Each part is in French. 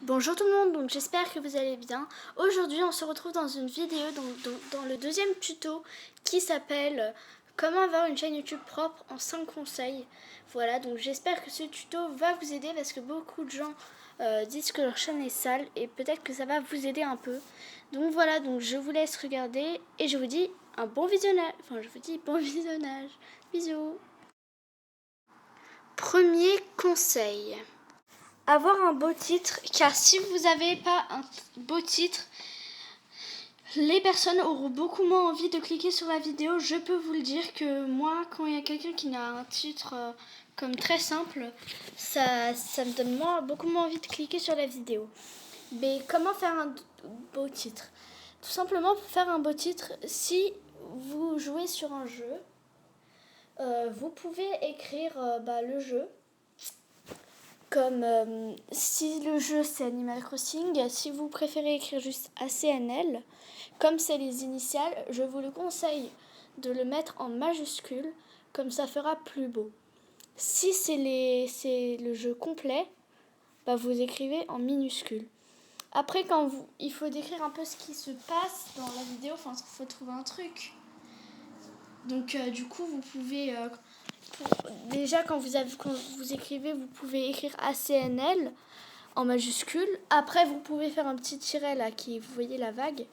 Bonjour tout le monde, donc j'espère que vous allez bien. Aujourd'hui on se retrouve dans une vidéo, dans le deuxième tuto qui s'appelle comment avoir une chaîne YouTube propre en 5 conseils. Voilà, donc j'espère que ce tuto va vous aider parce que beaucoup de gens disent que leur chaîne est sale et peut-être que ça va vous aider un peu. Donc voilà, donc je vous laisse regarder et je vous dis un bon visionnage. Enfin je vous dis bon visionnage. Bisous. Premier conseil. Avoir un beau titre, car si vous n'avez pas un beau titre, les personnes auront beaucoup moins envie de cliquer sur la vidéo. Je peux vous le dire que moi, quand il y a quelqu'un qui a un titre comme très simple, ça me donne beaucoup moins envie de cliquer sur la vidéo. Mais comment faire un beau titre? Tout simplement, pour faire un beau titre, si vous jouez sur un jeu, vous pouvez écrire le jeu. Comme si le jeu c'est Animal Crossing, si vous préférez écrire juste ACNL, comme c'est les initiales, je vous le conseille de le mettre en majuscule, comme ça fera plus beau. Si c'est le jeu complet, vous écrivez en minuscule. Après, il faut décrire un peu ce qui se passe dans la vidéo, il faut trouver un truc. Donc du coup, vous pouvez... déjà, quand vous écrivez, vous pouvez écrire ACNL en majuscule. Après, vous pouvez faire un petit tiret là, vous voyez la vague.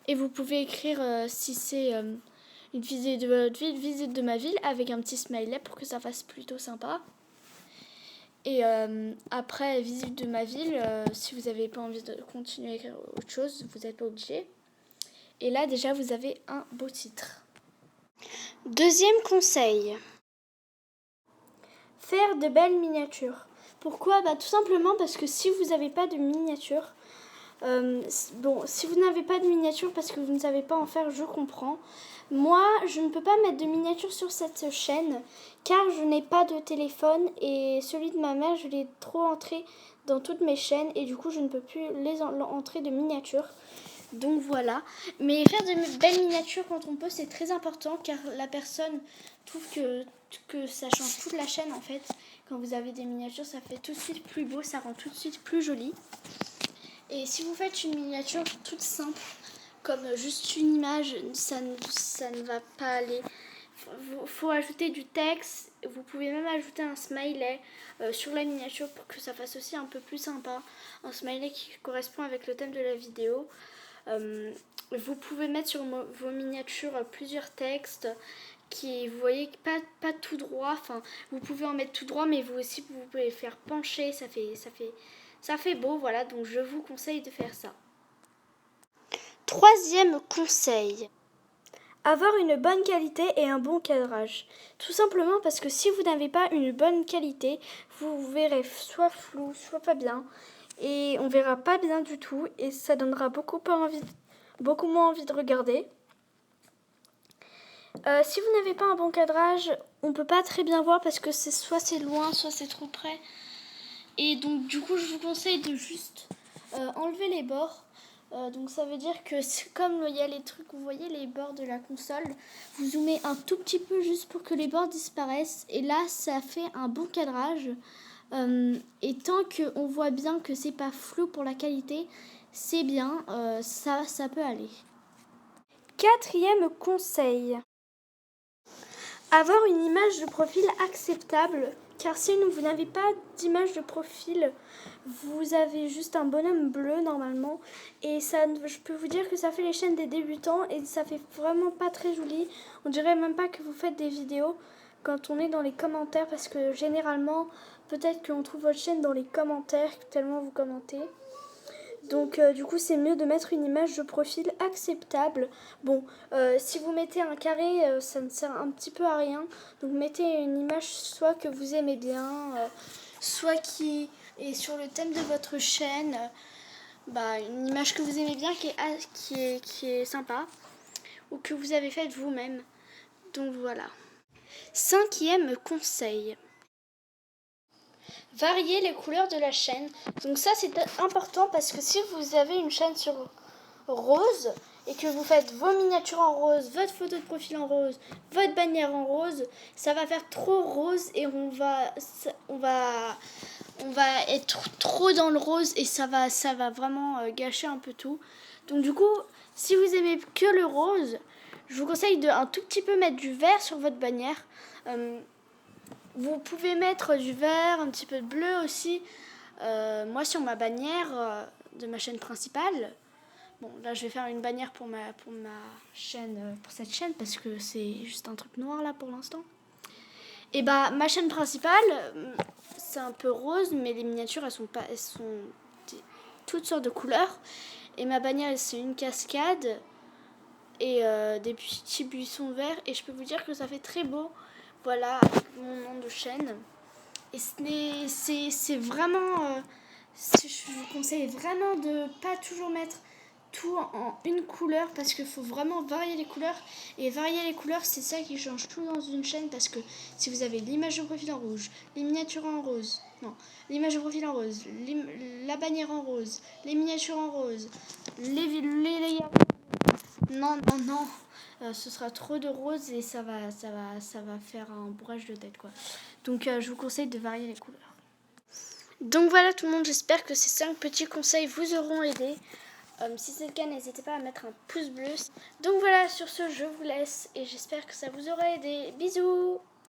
Et vous pouvez écrire si c'est une visite de votre ville, visite de ma ville, avec un petit smiley pour que ça fasse plutôt sympa. Et après, visite de ma ville, si vous n'avez pas envie de continuer à écrire autre chose, vous n'êtes pas obligé. Et là, déjà, vous avez un beau titre. Deuxième conseil. Faire de belles miniatures. Pourquoi ? Tout simplement parce que si vous n'avez pas de miniature, si vous n'avez pas de miniature parce que vous ne savez pas en faire, je comprends. Moi, je ne peux pas mettre de miniature sur cette chaîne car je n'ai pas de téléphone et celui de ma mère, je l'ai trop entré dans toutes mes chaînes et du coup, je ne peux plus entrer de miniature. Donc voilà, mais faire de belles miniatures quand on peut, c'est très important car la personne trouve que ça change toute la chaîne en fait. Quand vous avez des miniatures, ça fait tout de suite plus beau, ça rend tout de suite plus joli. Et si vous faites une miniature toute simple, comme juste une image, ça ne va pas aller. Il faut ajouter du texte, vous pouvez même ajouter un smiley sur la miniature pour que ça fasse aussi un peu plus sympa. Un smiley qui correspond avec le thème de la vidéo. Vous pouvez mettre sur vos miniatures plusieurs textes qui, vous voyez, pas tout droit. Vous pouvez en mettre tout droit, mais vous aussi, vous pouvez le faire pencher. Ça fait beau, voilà. Donc, je vous conseille de faire ça. Troisième conseil. Avoir une bonne qualité et un bon cadrage. Tout simplement parce que si vous n'avez pas une bonne qualité, vous verrez soit flou, soit pas bien. Et on verra pas bien du tout et ça donnera beaucoup moins envie de regarder. Si vous n'avez pas un bon cadrage, on peut pas très bien voir parce que soit c'est loin, soit c'est trop près. Et donc du coup, je vous conseille de juste enlever les bords. Donc ça veut dire que comme il y a les trucs, vous voyez les bords de la console, vous zoomez un tout petit peu juste pour que les bords disparaissent. Et là, ça fait un bon cadrage. Et tant qu'on voit bien que c'est pas flou pour la qualité, c'est bien, ça peut aller. Quatrième conseil. Avoir une image de profil acceptable, car si vous n'avez pas d'image de profil, vous avez juste un bonhomme bleu normalement. Et ça, je peux vous dire que ça fait les chaînes des débutants et ça fait vraiment pas très joli. On dirait même pas que vous faites des vidéos quand on est dans les commentaires, parce que généralement, peut-être qu'on trouve votre chaîne dans les commentaires tellement vous commentez. Donc du coup c'est mieux de mettre une image de profil acceptable. Bon, si vous mettez un carré, ça ne sert un petit peu à rien. Donc mettez une image soit que vous aimez bien, soit qui est sur le thème de votre chaîne. Une image que vous aimez bien, qui est sympa, ou que vous avez faite vous-même. Donc voilà. Cinquième conseil. Varier les couleurs de la chaîne. Donc ça c'est important parce que si vous avez une chaîne sur rose et que vous faites vos miniatures en rose, votre photo de profil en rose, votre bannière en rose, ça va faire trop rose et on va on va être trop dans le rose et ça va vraiment gâcher un peu tout. Donc du coup, si vous aimez que le rose, je vous conseille de un tout petit peu mettre du vert sur votre bannière. Vous pouvez mettre du vert, un petit peu de bleu aussi. Moi, sur ma bannière de ma chaîne principale, bon, là, je vais faire une bannière pour ma chaîne, pour cette chaîne, parce que c'est juste un truc noir là pour l'instant. Et bah, ma chaîne principale, c'est un peu rose, mais les miniatures, elles sont toutes sortes de couleurs. Et ma bannière, c'est une cascade et des petits buissons verts. Et je peux vous dire que ça fait très beau. Voilà, avec mon nom de chaîne. Et c'est vraiment... je vous conseille vraiment de pas toujours mettre tout en une couleur parce qu'il faut vraiment varier les couleurs. Et varier les couleurs, c'est ça qui change tout dans une chaîne, parce que si vous avez l'image de profil en rouge, les miniatures en rose, non, l'image de profil en rose, la bannière en rose, les miniatures en rose, les non, non, non, ce sera trop de rose et ça va faire un bourrage de tête, quoi. Donc je vous conseille de varier les couleurs. Donc voilà tout le monde, j'espère que ces 5 petits conseils vous auront aidé. Si c'est le cas, n'hésitez pas à mettre un pouce bleu. Donc voilà, sur ce, je vous laisse et j'espère que ça vous aura aidé. Bisous!